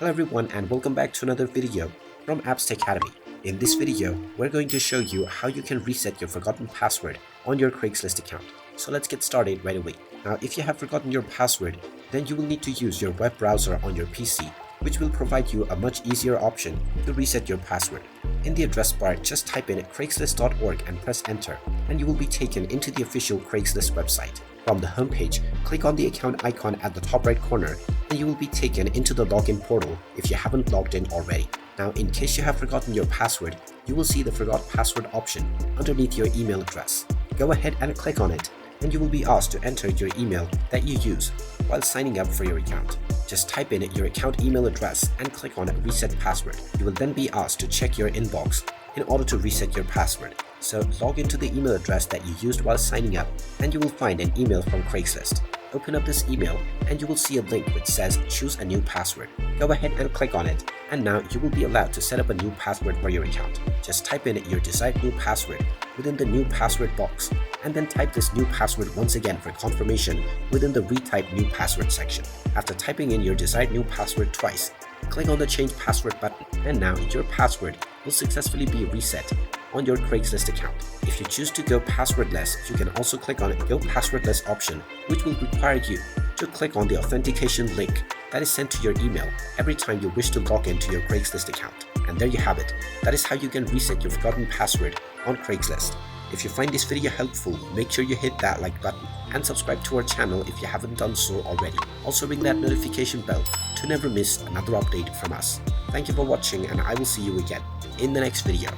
Hello everyone and welcome back to another video from Apps Academy. In this video, we're going to show you how you can reset your forgotten password on your Craigslist account. So let's get started right away. Now if you have forgotten your password, then you will need to use your web browser on your PC, which will provide you a much easier option to reset your password. In the address bar, just type in craigslist.org and press enter, and you will be taken into the official Craigslist website. From the homepage, click on the account icon at the top right corner and you will be taken into the login portal if you haven't logged in already. Now, in case you have forgotten your password, you will see the Forgot Password option underneath your email address. Go ahead and click on it and you will be asked to enter your email that you use while signing up for your account. Just type in your account email address and click on Reset Password. You will then be asked to check your inbox in order to reset your password. So log into the email address that you used while signing up and you will find an email from Craigslist. Open up this email and you will see a link which says choose a new password. Go ahead and click on it and now you will be allowed to set up a new password for your account. Just type in your desired new password within the new password box and then type this new password once again for confirmation within the retype new password section. After typing in your desired new password twice, click on the change password button and now your password will successfully be reset on your Craigslist account. If you choose to go passwordless, you can also click on Go Passwordless option, which will require you to click on the authentication link that is sent to your email every time you wish to log into your Craigslist account. And there you have it. That is how you can reset your forgotten password on Craigslist. If you find this video helpful, make sure you hit that like button and subscribe to our channel if you haven't done so already. Also ring that notification bell to never miss another update from us. Thank you for watching and I will see you again in the next video.